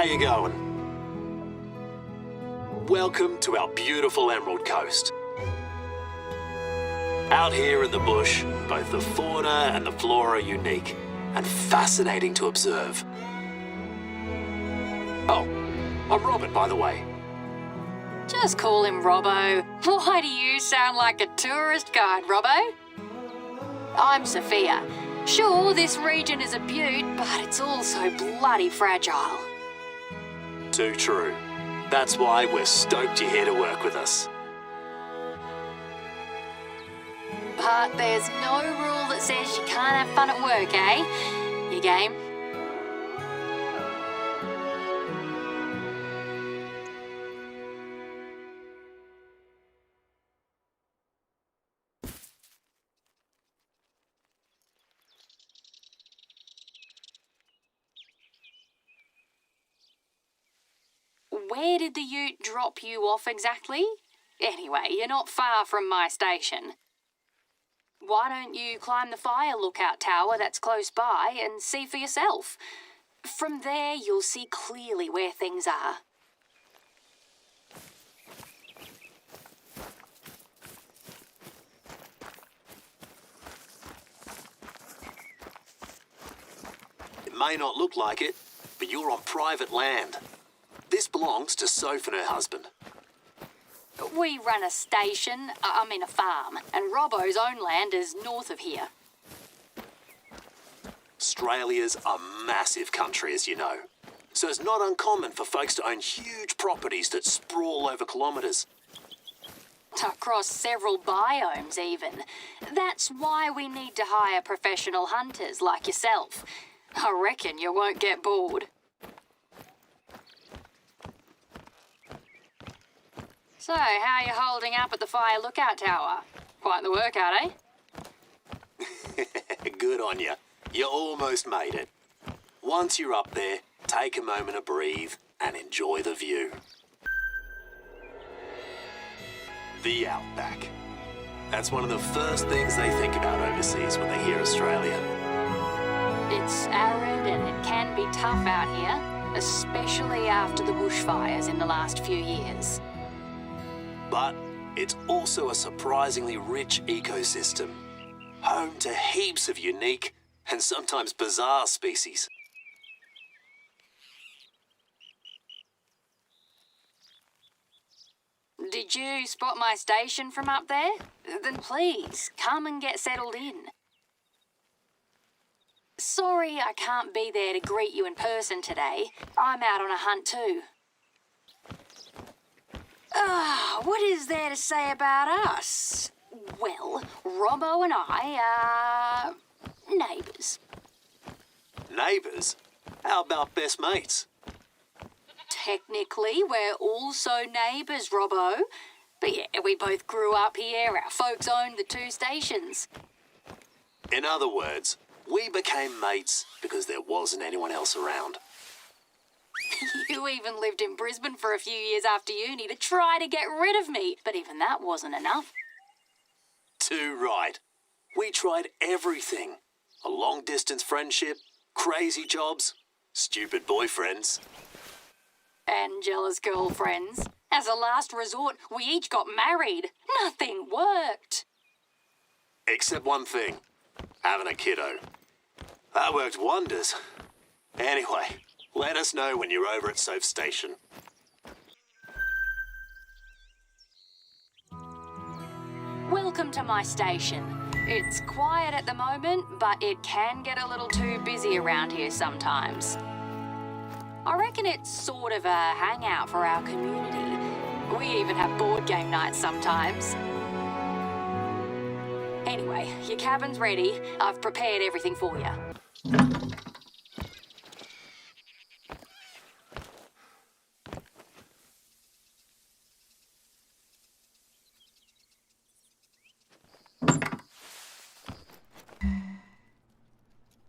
How you going? Welcome to our beautiful Emerald Coast. Out here in the bush, both the fauna and the flora are unique and fascinating to observe. Oh, I'm Robert, by the way. Just call him Robbo. Why do you sound like a tourist guide, Robbo? I'm Sophia. Sure, this region is a beaut, but it's also bloody fragile. Too true. That's why we're stoked you're here to work with us. But there's no rule that says you can't have fun at work, eh? You game? Where did the ute drop you off exactly? Anyway, you're not far from my station. Why don't you climb the fire lookout tower that's close by and see for yourself? From there, you'll see clearly where things are. It may not look like it, but you're on private land. This belongs to Soph and her husband. We run a station, a farm, and Robbo's own land is north of here. Australia's a massive country, as you know. So it's not uncommon for folks to own huge properties that sprawl over kilometres. Across several biomes, even. That's why we need to hire professional hunters like yourself. I reckon you won't get bored. So, how are you holding up at the fire lookout tower? Quite the workout, eh? Good on you. You almost made it. Once you're up there, take a moment to breathe and enjoy the view. The outback. That's one of the first things they think about overseas when they hear Australia. It's arid and it can be tough out here, especially after the bushfires in the last few years. But it's also a surprisingly rich ecosystem, home to heaps of unique and sometimes bizarre species. Did you spot my station from up there? Then please, come and get settled in. Sorry I can't be there to greet you in person today. I'm out on a hunt too. What is there to say about us? Well, Robbo and I are neighbours. Neighbours? How about best mates? Technically, we're also neighbours, Robbo. But yeah, we both grew up here. Our folks owned the two stations. In other words, we became mates because there wasn't anyone else around. You even lived in Brisbane for a few years after uni to try to get rid of me, but even that wasn't enough. Too right. We tried everything. A long-distance friendship, crazy jobs, stupid boyfriends. And jealous girlfriends. As a last resort, we each got married. Nothing worked. Except one thing, having a kiddo. That worked wonders. Anyway, let us know when you're over at Soph Station. Welcome to my station. It's quiet at the moment, but it can get a little too busy around here sometimes. I reckon it's sort of a hangout for our community. We even have board game nights sometimes. Anyway, your cabin's ready. I've prepared everything for you.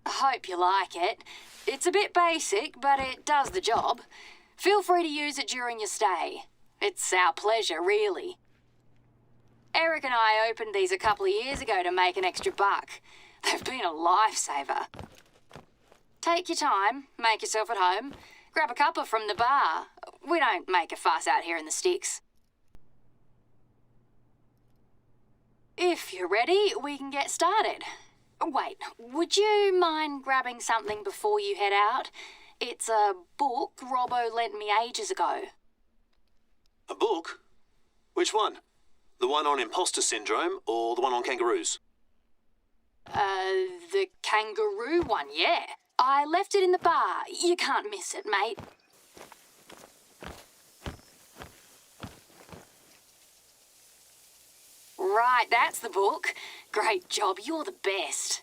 I hope you like it. It's a bit basic, but it does the job. Feel free to use it during your stay. It's our pleasure, really. Eric and I opened these a couple of years ago to make an extra buck. They've been a lifesaver. Take your time, make yourself at home. Grab a cuppa from the bar. We don't make a fuss out here in the sticks. If you're ready, we can get started. Wait, would you mind grabbing something before you head out? It's a book Robbo lent me ages ago. A book? Which one? The one on imposter syndrome or the one on kangaroos? The kangaroo one, yeah. I left it in the bar. You can't miss it, mate. Right, that's the book. Great job, you're the best.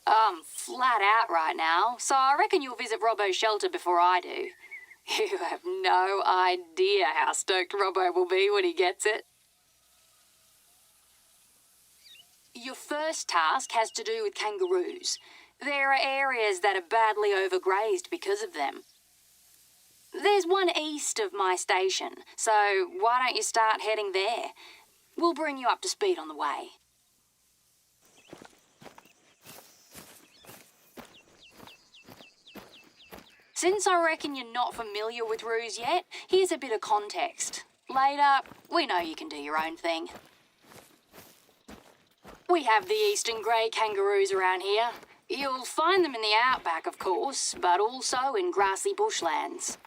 I'm flat out right now, so I reckon you'll visit Robbo's shelter before I do. You have no idea how stoked Robbo will be when he gets it. Your first task has to do with kangaroos. There are areas that are badly overgrazed because of them. There's one east of my station, so why don't you start heading there? We'll bring you up to speed on the way. Since I reckon you're not familiar with roos yet, here's a bit of context. Later, we know you can do your own thing. We have the eastern grey kangaroos around here. You'll find them in the outback, of course, but also in grassy bushlands.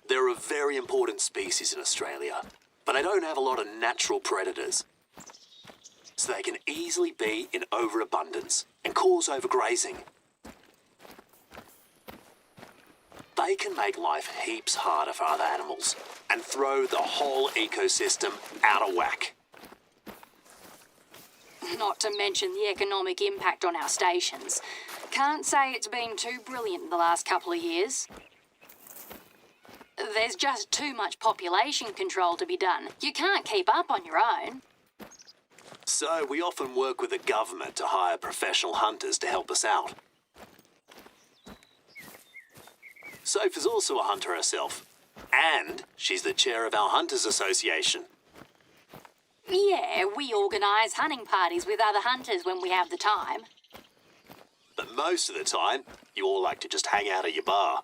They're a very important species in Australia, but they don't have a lot of natural predators. So they can easily be in overabundance and cause overgrazing. They can make life heaps harder for other animals and throw the whole ecosystem out of whack. Not to mention the economic impact on our stations. Can't say it's been too brilliant the last couple of years. There's just too much population control to be done. You can't keep up on your own. So we often work with the government to hire professional hunters to help us out. Soph is also a hunter herself, and she's the chair of our Hunters Association. Yeah, we organise hunting parties with other hunters when we have the time. But most of the time, you all like to just hang out at your bar.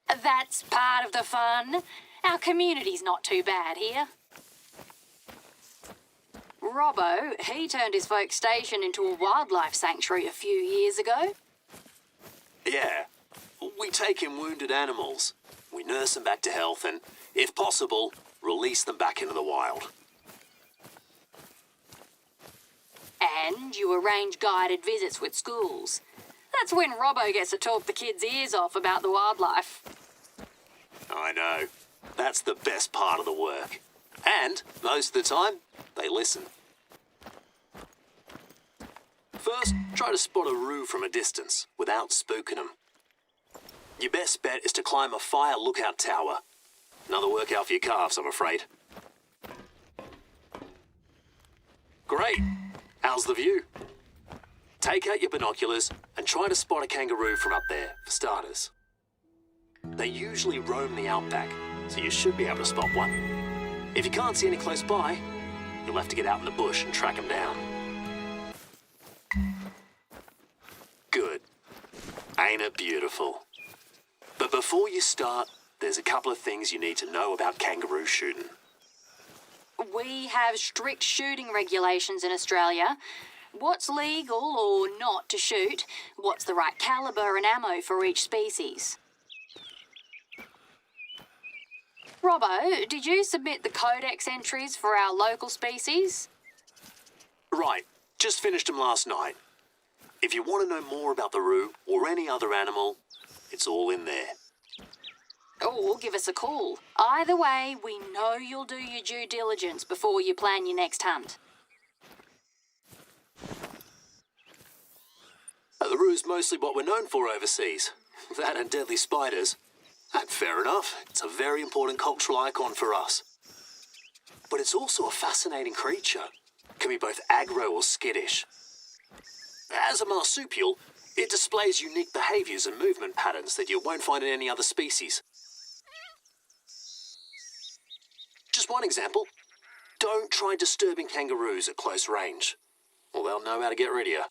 That's part of the fun. Our community's not too bad here. Robbo, he turned his folk station into a wildlife sanctuary a few years ago. Yeah, we take in wounded animals. We nurse them back to health and, if possible, release them back into the wild. And you arrange guided visits with schools. That's when Robbo gets to talk the kids' ears off about the wildlife. I know. That's the best part of the work. And, most of the time, they listen. First, try to spot a roo from a distance without spooking them. Your best bet is to climb a fire lookout tower. Another workout for your calves, I'm afraid. Great. How's the view? Take out your binoculars and try to spot a kangaroo from up there, for starters. They usually roam the outback, so you should be able to spot one. If you can't see any close by, you'll have to get out in the bush and track them down. Good. Ain't it beautiful? But before you start, there's a couple of things you need to know about kangaroo shooting. We have strict shooting regulations in Australia. What's legal or not to shoot? What's the right calibre and ammo for each species? Robbo, did you submit the codex entries for our local species? Right, just finished them last night. If you want to know more about the roo or any other animal, it's all in there. Or give us a call. Either way, we know you'll do your due diligence before you plan your next hunt. The roo's mostly what we're known for overseas. That and deadly spiders. And fair enough, it's a very important cultural icon for us. But it's also a fascinating creature. Can be both aggro or skittish. As a marsupial, it displays unique behaviours and movement patterns that you won't find in any other species. Just one example. Don't try disturbing kangaroos at close range, or they'll know how to get rid of you.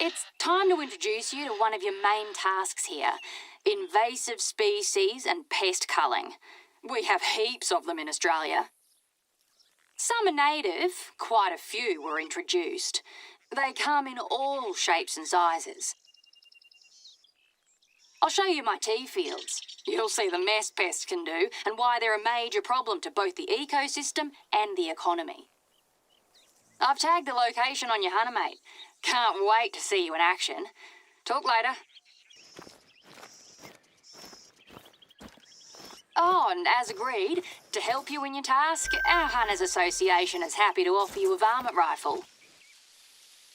It's time to introduce you to one of your main tasks here, invasive species and pest culling. We have heaps of them in Australia. Some are native, quite a few were introduced. They come in all shapes and sizes. I'll show you my tea fields. You'll see the mess pests can do and why they're a major problem to both the ecosystem and the economy. I've tagged the location on your hunter, mate. Can't wait to see you in action. Talk later. Oh, and as agreed, to help you in your task, our Hunters Association is happy to offer you a varmint rifle.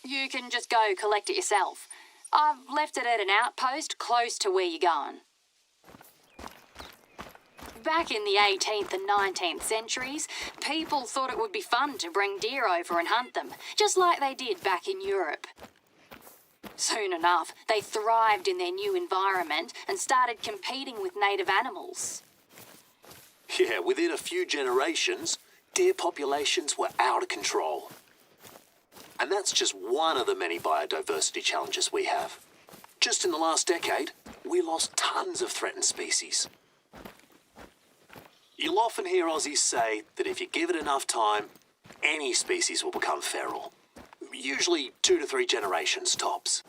You can just go collect it yourself. I've left it at an outpost close to where you're going. Back in the 18th and 19th centuries, people thought it would be fun to bring deer over and hunt them, just like they did back in Europe. Soon enough, they thrived in their new environment and started competing with native animals. Yeah, within a few generations, deer populations were out of control. And that's just one of the many biodiversity challenges we have. Just in the last decade, we lost tons of threatened species. You'll often hear Aussies say that if you give it enough time, any species will become feral. Usually 2 to 3 generations tops.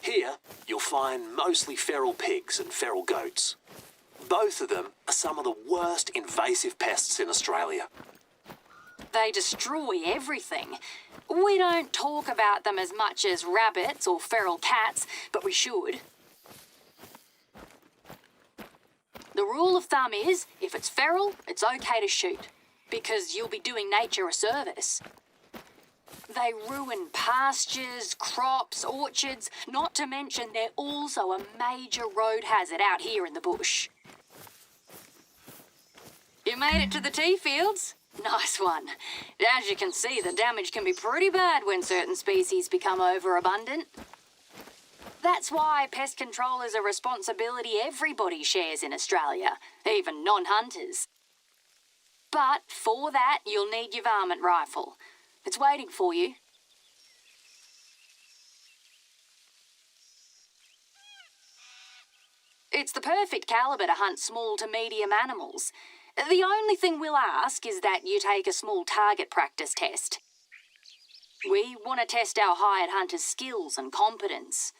Here, you'll find mostly feral pigs and feral goats. Both of them are some of the worst invasive pests in Australia. They destroy everything. We don't talk about them as much as rabbits or feral cats, but we should. The rule of thumb is, if it's feral, it's okay to shoot, because you'll be doing nature a service. They ruin pastures, crops, orchards, not to mention they're also a major road hazard out here in the bush. You made it to the tea fields? Nice one. As you can see, the damage can be pretty bad when certain species become overabundant. That's why pest control is a responsibility everybody shares in Australia, even non-hunters. But for that, you'll need your varmint rifle. It's waiting for you. It's the perfect caliber to hunt small to medium animals. The only thing we'll ask is that you take a small target practice test. We want to test our hired hunters' skills and competence.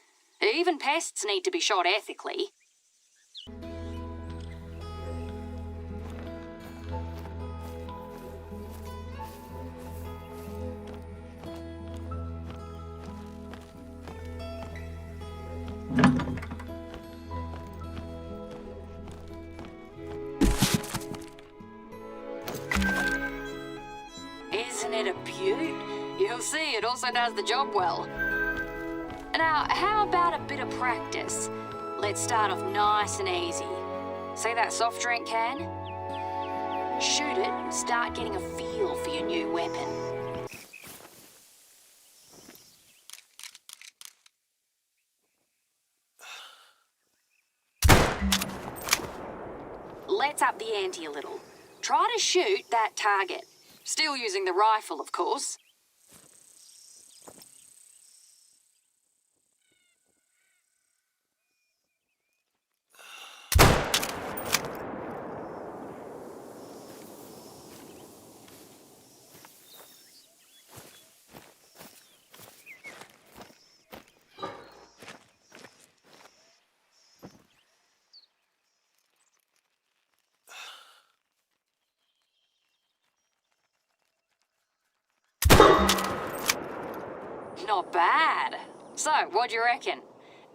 Even pests need to be shot ethically. Isn't it a beaut? You'll see, it also does the job well. Now, how about a bit of practice? Let's start off nice and easy. See that soft drink can? Shoot it and start getting a feel for your new weapon. Let's up the ante a little. Try to shoot that target. Still using the rifle, of course. Not bad. So, what do you reckon?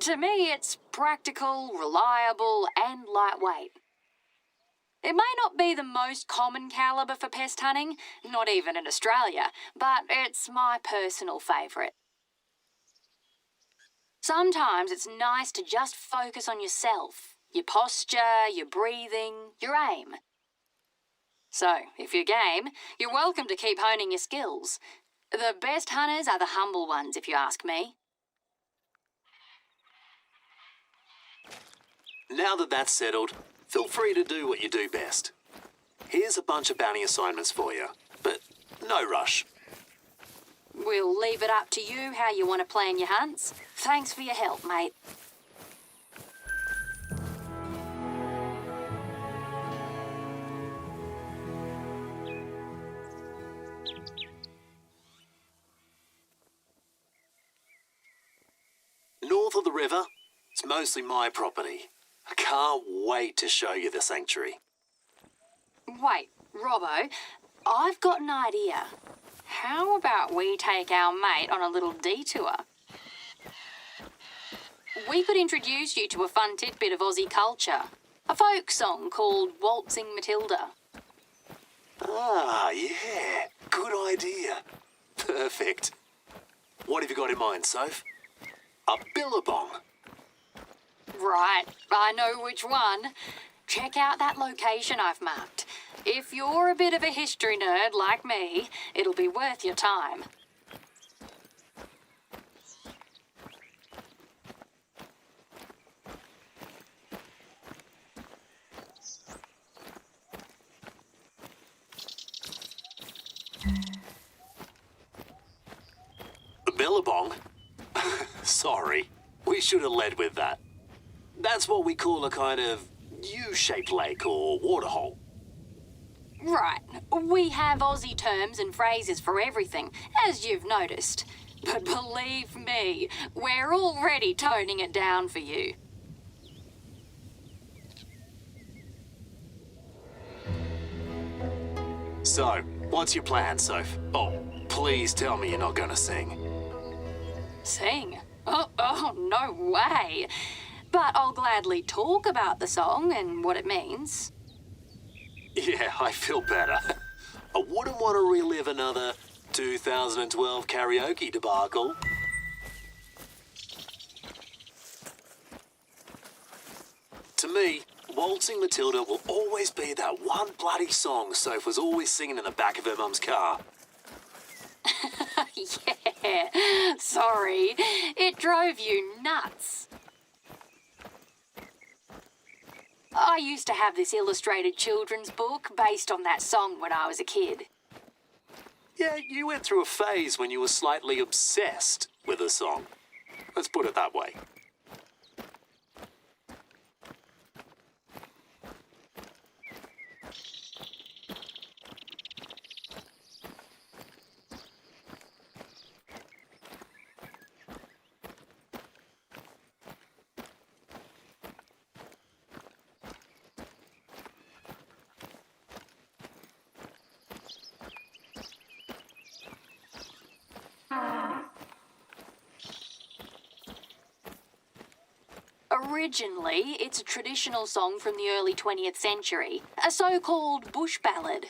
To me, it's practical, reliable, and lightweight. It may not be the most common caliber for pest hunting, not even in Australia, but it's my personal favourite. Sometimes it's nice to just focus on yourself, your posture, your breathing, your aim. So, if you're game, you're welcome to keep honing your skills. The best hunters are the humble ones, if you ask me. Now that that's settled, feel free to do what you do best. Here's a bunch of bounty assignments for you, but no rush. We'll leave it up to you how you want to plan your hunts. Thanks for your help, mate. North of the river, it's mostly my property. I can't wait to show you the sanctuary. Wait, Robbo, I've got an idea. How about we take our mate on a little detour? We could introduce you to a fun tidbit of Aussie culture. A folk song called Waltzing Matilda. Ah, yeah. Good idea. Perfect. What have you got in mind, Soph? A billabong. Right, I know which one. Check out that location I've marked. If you're a bit of a history nerd like me, it'll be worth your time. A billabong? Sorry, we should have led with that. That's what we call a kind of U-shaped lake or waterhole. Right, we have Aussie terms and phrases for everything, as you've noticed. But believe me, we're already toning it down for you. So, what's your plan, Soph? Oh, please tell me you're not gonna sing. Sing? Oh, no way. But I'll gladly talk about the song and what it means. Yeah, I feel better. I wouldn't want to relive another 2012 karaoke debacle. To me, Waltzing Matilda will always be that one bloody song Soph was always singing in the back of her mum's car. Yeah, sorry. It drove you nuts. I used to have this illustrated children's book based on that song when I was a kid. Yeah, you went through a phase when you were slightly obsessed with a song. Let's put it that way. Originally, it's a traditional song from the early 20th century, a so-called bush ballad.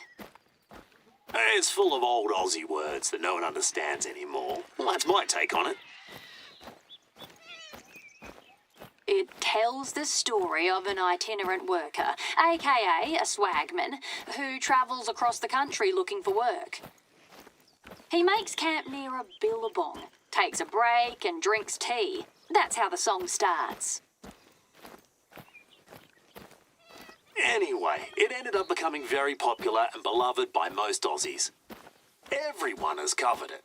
It's full of old Aussie words that no one understands anymore. Well, that's my take on it. It tells the story of an itinerant worker, aka a swagman, who travels across the country looking for work. He makes camp near a billabong, takes a break and drinks tea. That's how the song starts. Anyway, it ended up becoming very popular and beloved by most Aussies. Everyone has covered it.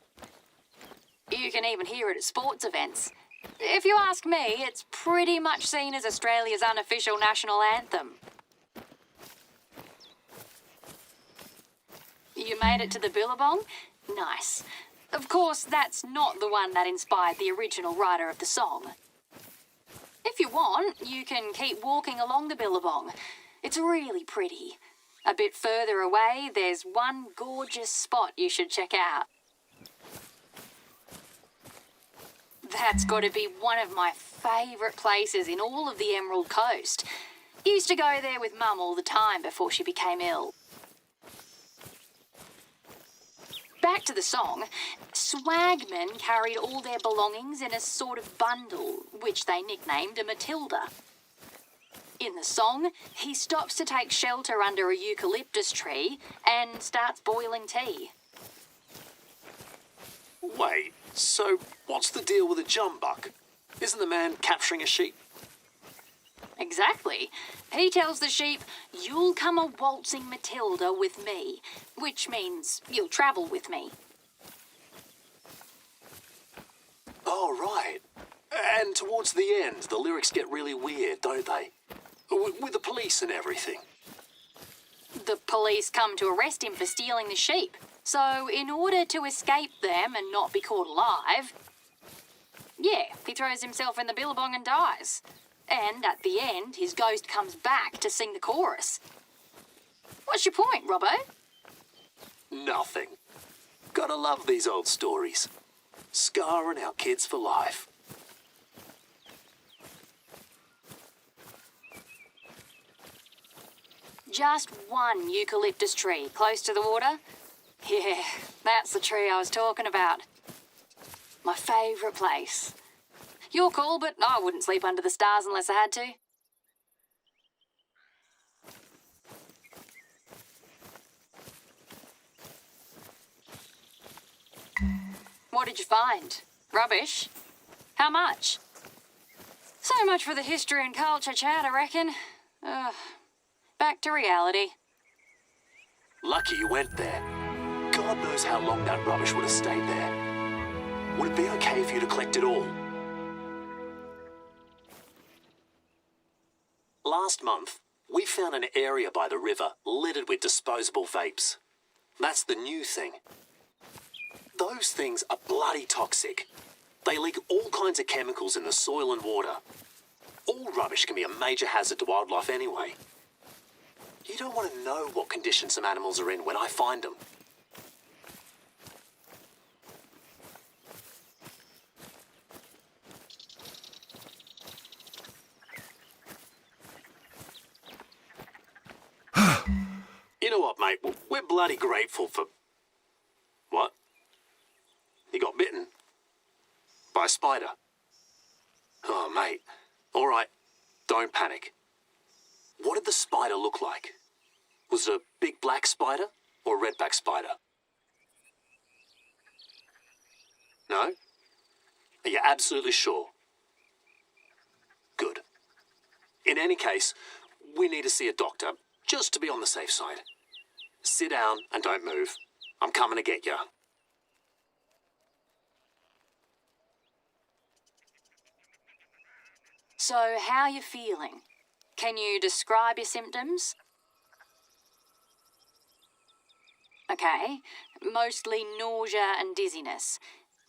You can even hear it at sports events. If you ask me, it's pretty much seen as Australia's unofficial national anthem. You made it to the billabong? Nice. Of course, that's not the one that inspired the original writer of the song. If you want, you can keep walking along the billabong. It's really pretty. A bit further away, there's one gorgeous spot you should check out. That's got to be one of my favourite places in all of the Emerald Coast. Used to go there with Mum all the time before she became ill. Back to the song. Swagmen carried all their belongings in a sort of bundle, which they nicknamed a Matilda. In the song, he stops to take shelter under a eucalyptus tree and starts boiling tea. Wait, so what's the deal with a jumbuck? Isn't the man capturing a sheep? Exactly. He tells the sheep, "You'll come a waltzing Matilda with me," which means you'll travel with me. Oh, right. And towards the end, the lyrics get really weird, don't they? With the police and everything. The police come to arrest him for stealing the sheep. So, in order to escape them and not be caught alive, yeah, he throws himself in the billabong and dies. And at the end, his ghost comes back to sing the chorus. What's your point, Robbo? Nothing. Gotta love these old stories. Scarring our kids for life. Just one eucalyptus tree close to the water? Yeah, that's the tree I was talking about. My favourite place. You're cool, but I wouldn't sleep under the stars unless I had to. What did you find? Rubbish? How much? So much for the history and culture chat, I reckon. Back to reality. Lucky you went there. God knows how long that rubbish would have stayed there. Would it be okay for you to collect it all? Last month, we found an area by the river littered with disposable vapes. That's the new thing. Those things are bloody toxic. They leak all kinds of chemicals in the soil and water. All rubbish can be a major hazard to wildlife anyway. You don't want to know what condition some animals are in when I find them. You know what, mate? We're bloody grateful for... What? You got bitten? By a spider? Oh, mate. All right, don't panic. What did the spider look like? Was it a big black spider or a redback spider? No? Are you absolutely sure? Good. In any case, we need to see a doctor, just to be on the safe side. Sit down and don't move. I'm coming to get you. So, how you feeling? Can you describe your symptoms? Okay, mostly nausea and dizziness.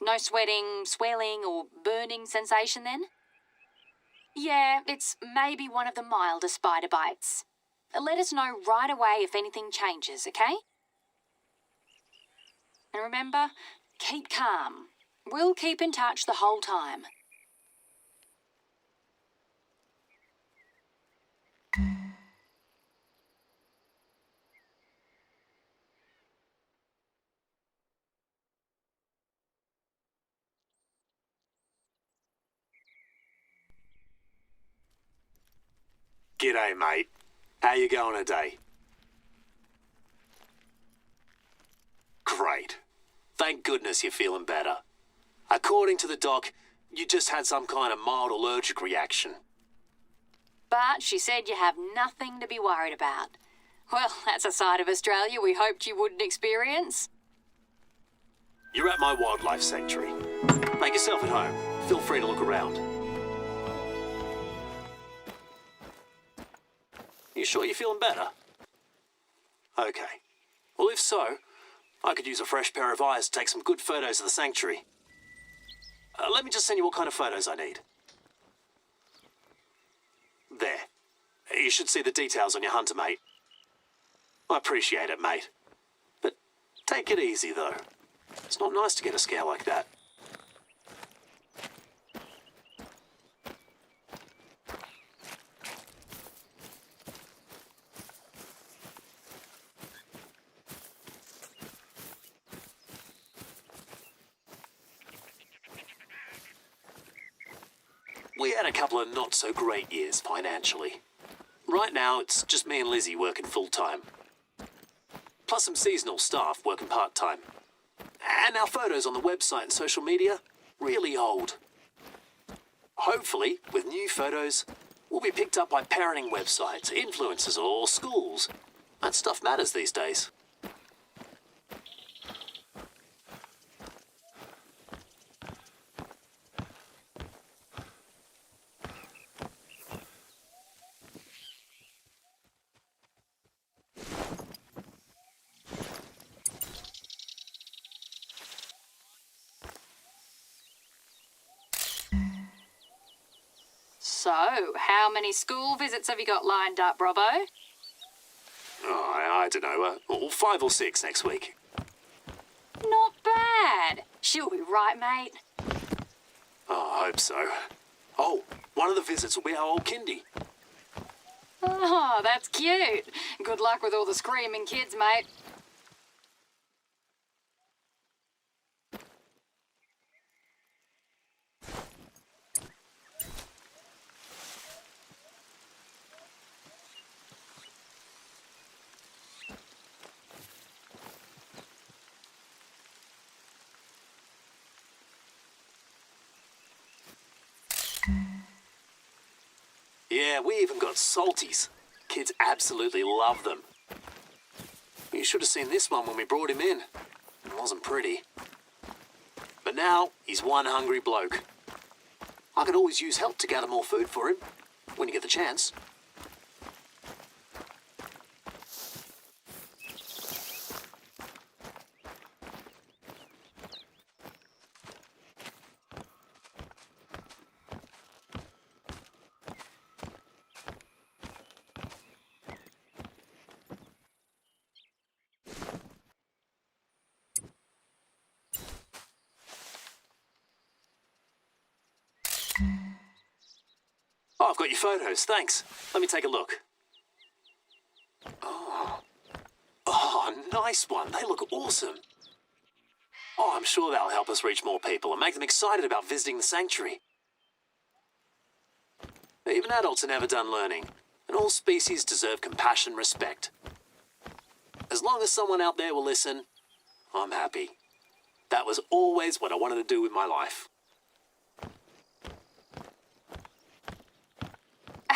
No sweating, swelling or burning sensation then? Yeah, it's maybe one of the milder spider bites. Let us know right away if anything changes, okay? And remember, keep calm. We'll keep in touch the whole time. G'day, mate. How you going today? Great. Thank goodness you're feeling better. According to the doc, you just had some kind of mild allergic reaction. But she said you have nothing to be worried about. Well, that's a side of Australia we hoped you wouldn't experience. You're at my wildlife sanctuary. Make yourself at home. Feel free to look around. You sure you're feeling better? Okay. Well, if so, I could use a fresh pair of eyes to take some good photos of the sanctuary. Let me just send you what kind of photos I need. There. You should see the details on your hunter, mate. I appreciate it, mate. But take it easy, though. It's not nice to get a scare like that. We had a couple of not-so-great years financially. Right now, it's just me and Lizzie working full-time. Plus some seasonal staff working part-time. And our photos on the website and social media, really old. Hopefully, with new photos, we'll be picked up by parenting websites, influencers, or schools. That stuff matters these days. So, how many school visits have you got lined up, Robbo? Oh, I don't know, 5 or 6 next week. Not bad. She'll be right, mate. Oh, I hope so. Oh, one of the visits will be our old kindy. Oh, that's cute. Good luck with all the screaming kids, mate. Yeah, we even got salties. Kids absolutely love them. You should have seen this one when we brought him in. It wasn't pretty. But now, he's one hungry bloke. I could always use help to gather more food for him, when you get the chance. Oh, I've got your photos, thanks. Let me take a look. Oh, nice one. They look awesome. Oh, I'm sure that'll help us reach more people and make them excited about visiting the sanctuary. Even adults are never done learning, and all species deserve compassion and respect. As long as someone out there will listen, I'm happy. That was always what I wanted to do with my life.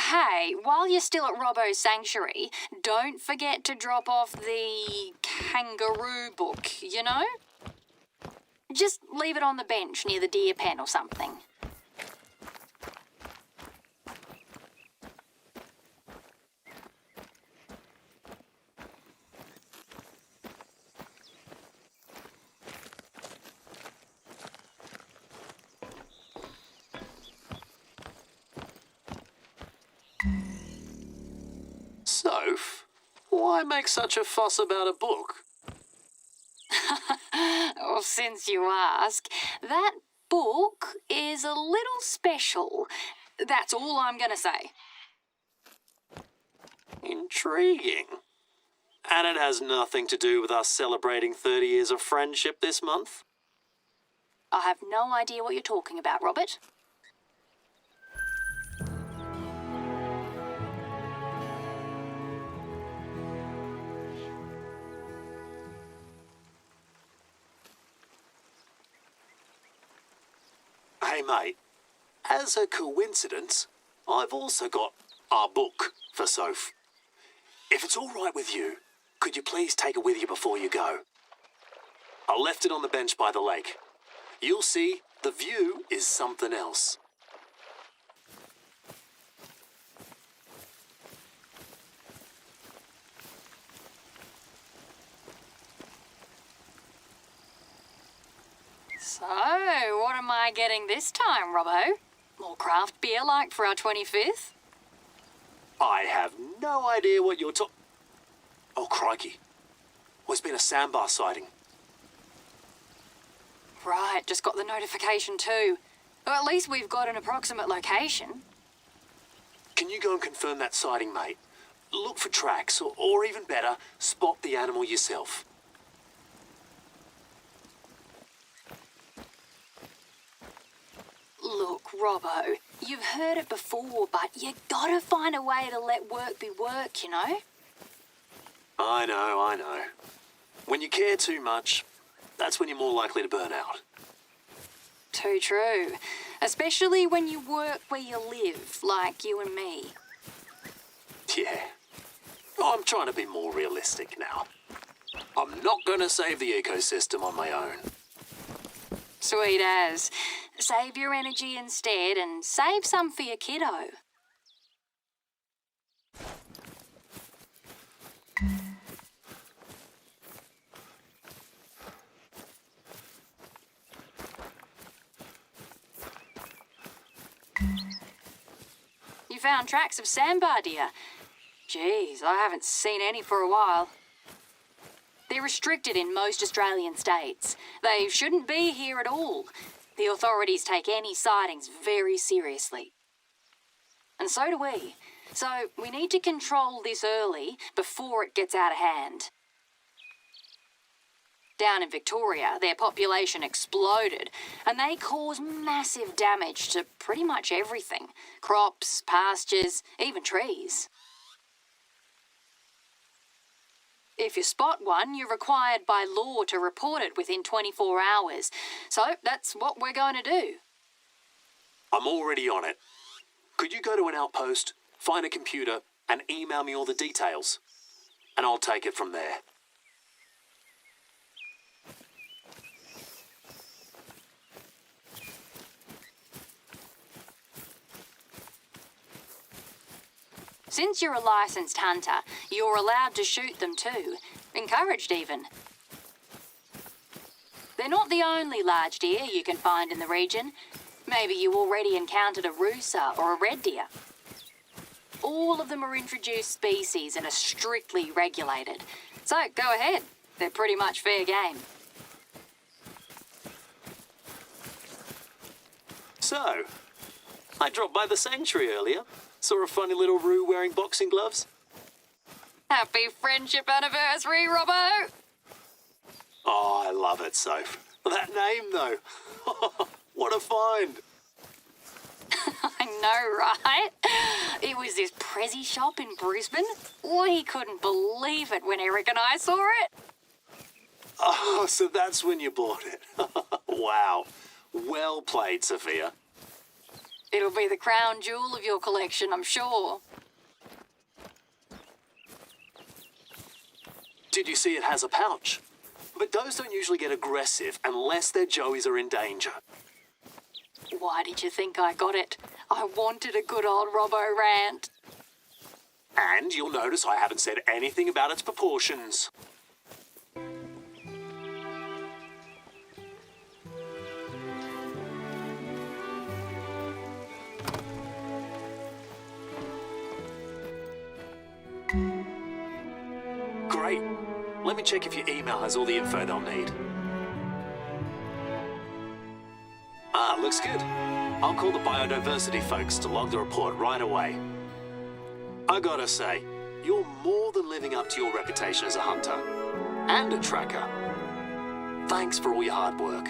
Hey, while you're still at Robbo's Sanctuary, don't forget to drop off the kangaroo book, you know? Just leave it on the bench near the deer pen or something. Soph, why make such a fuss about a book? Well, since you ask, that book is a little special. That's all I'm gonna say. Intriguing. And it has nothing to do with us celebrating 30 years of friendship this month? I have no idea what you're talking about, Robert. Hey, mate, as a coincidence, I've also got our book for Soph. If it's all right with you, could you please take it with you before you go? I left it on the bench by the lake. You'll see, the view is something else. So, what am I getting this time, Robbo? More craft beer like for our 25th? I have no idea what you're talking... Oh, crikey. There's been a sandbar sighting. Right, just got the notification too. Well, at least we've got an approximate location. Can you go and confirm that sighting, mate? Look for tracks, or even better, spot the animal yourself. Look, Robbo, you've heard it before, but you gotta find a way to let work be work, you know? I know. When you care too much, that's when you're more likely to burn out. Too true. Especially when you work where you live, like you and me. Yeah. I'm trying to be more realistic now. I'm not going to save the ecosystem on my own. Sweet as. Save your energy instead and save some for your kiddo. found tracks of sambar deer. Geez, I haven't seen any for a while. They're restricted in most Australian states. They shouldn't be here at all. The authorities take any sightings very seriously. And so do we. So we need to control this early before it gets out of hand. Down in Victoria, their population exploded, and they cause massive damage to pretty much everything. Crops, pastures, even trees. If you spot one, you're required by law to report it within 24 hours. So that's what we're going to do. I'm already on it. Could you go to an outpost, find a computer, and email me all the details? And I'll take it from there. Since you're a licensed hunter, you're allowed to shoot them too. Encouraged even. They're not the only large deer you can find in the region. Maybe you already encountered a rusa or a red deer. All of them are introduced species and are strictly regulated. So go ahead. They're pretty much fair game. So, I dropped by the sanctuary earlier. Saw a funny little roo wearing boxing gloves. Happy friendship anniversary, Robbo! Oh, I love it, Soph. That name, though. What a find. I know, right? It was this Prezi shop in Brisbane. We couldn't believe it when Eric and I saw it. Oh, so that's when you bought it. Wow. Well played, Sophia. It'll be the crown jewel of your collection, I'm sure. Did you see it has a pouch? But those don't usually get aggressive unless their joeys are in danger. Why did you think I got it? I wanted a good old Robbo rant. And you'll notice I haven't said anything about its proportions. Great. Let me check if your email has all the info they'll need. Ah, looks good. I'll call the biodiversity folks to log the report right away. I gotta say, you're more than living up to your reputation as a hunter. And a tracker. Thanks for all your hard work.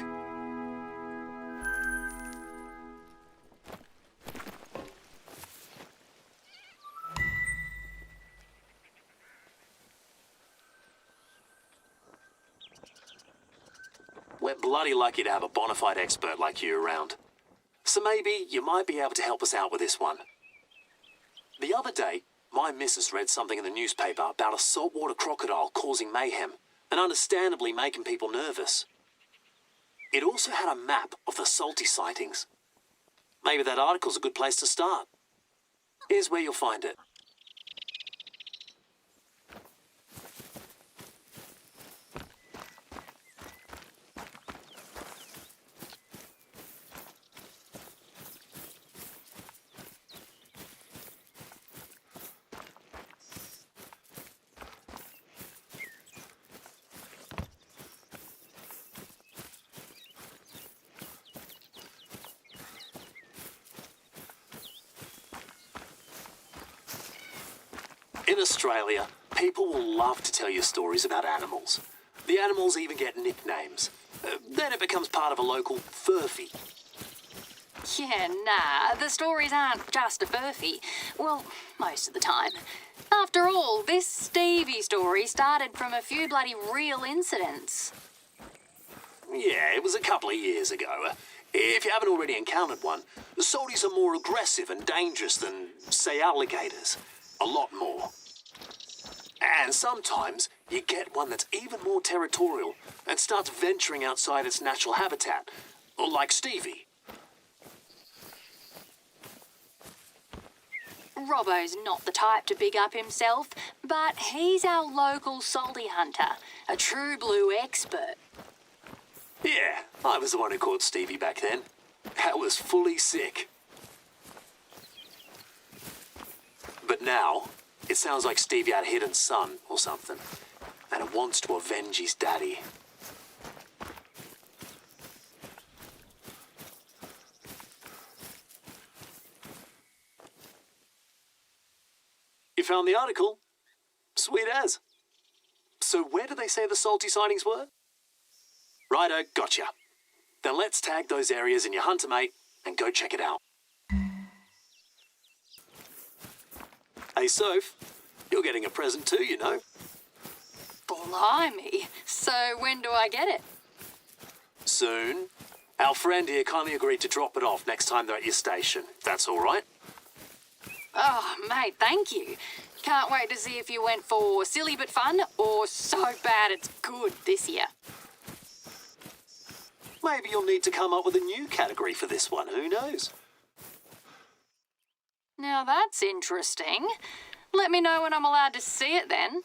We're bloody lucky to have a bona fide expert like you around. So maybe you might be able to help us out with this one. The other day, my missus read something in the newspaper about a saltwater crocodile causing mayhem and understandably making people nervous. It also had a map of the salty sightings. Maybe that article's a good place to start. Here's where you'll find it. In Australia, people will love to tell you stories about animals. The animals even get nicknames. Then it becomes part of a local furphy. Yeah, nah, the stories aren't just a furphy. Well, most of the time. After all, this Stevie story started from a few bloody real incidents. Yeah, it was a couple of years ago. If you haven't already encountered one, the salties are more aggressive and dangerous than, say, alligators. A lot more. And sometimes you get one that's even more territorial and starts venturing outside its natural habitat, like Stevie. Robbo's not the type to big up himself, but he's our local salty hunter, a true blue expert. Yeah, I was the one who caught Stevie back then. That was fully sick. But now, it sounds like Stevie had a hidden son or something, and it wants to avenge his daddy. You found the article? Sweet as. So where did they say the salty sightings were? Righto, gotcha. Then let's tag those areas in your hunter, mate, and go check it out. Hey, Soph, you're getting a present too, you know. Blimey. So when do I get it? Soon. Our friend here kindly agreed to drop it off next time they're at your station. That's all right. Oh, mate, thank you. Can't wait to see if you went for silly but fun or so bad it's good this year. Maybe you'll need to come up with a new category for this one, who knows? Now that's interesting. Let me know when I'm allowed to see it then.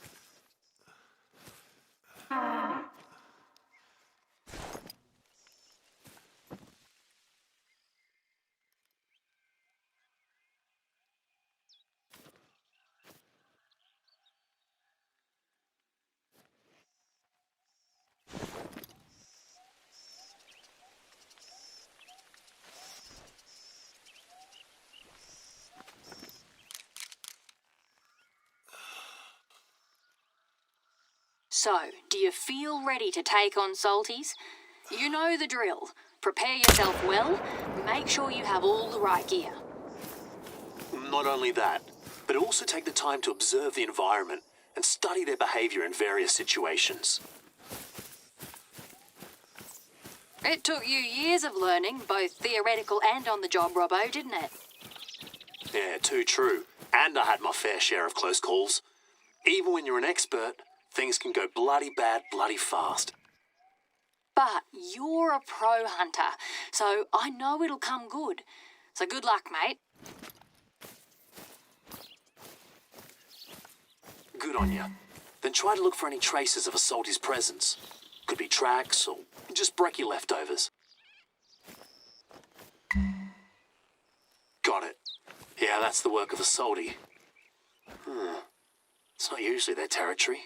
So, do you feel ready to take on Salties? You know the drill. Prepare yourself well, make sure you have all the right gear. Not only that, but also take the time to observe the environment and study their behavior in various situations. It took you years of learning, both theoretical and on the job, Robbo, didn't it? Yeah, too true. And I had my fair share of close calls. Even when you're an expert, things can go bloody bad, bloody fast. But you're a pro hunter, so I know it'll come good. So good luck, mate. Good on you. Then try to look for any traces of a Salty's presence. Could be tracks or just brekkie leftovers. Got it. Yeah, that's the work of a Salty. It's not usually their territory.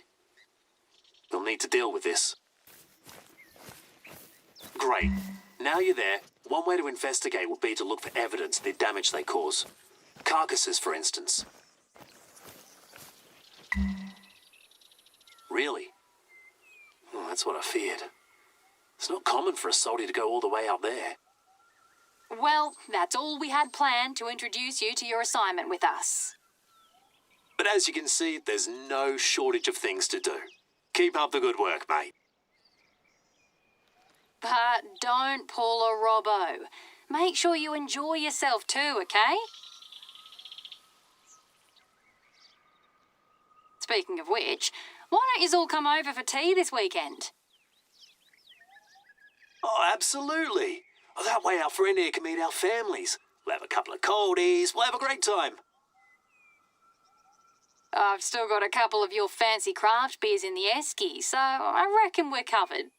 They'll need to deal with this. Great. Now you're there, one way to investigate would be to look for evidence of the damage they cause. Carcasses, for instance. Really? Well, that's what I feared. It's not common for a Salty to go all the way out there. Well, that's all we had planned to introduce you to your assignment with us. But as you can see, there's no shortage of things to do. Keep up the good work, mate. But don't pull a Robbo. Make sure you enjoy yourself too, okay? Speaking of which, why don't you all come over for tea this weekend? Oh, absolutely. Oh, that way our friend here can meet our families. We'll have a couple of coldies. We'll have a great time. I've still got a couple of your fancy craft beers in the esky, so I reckon we're covered.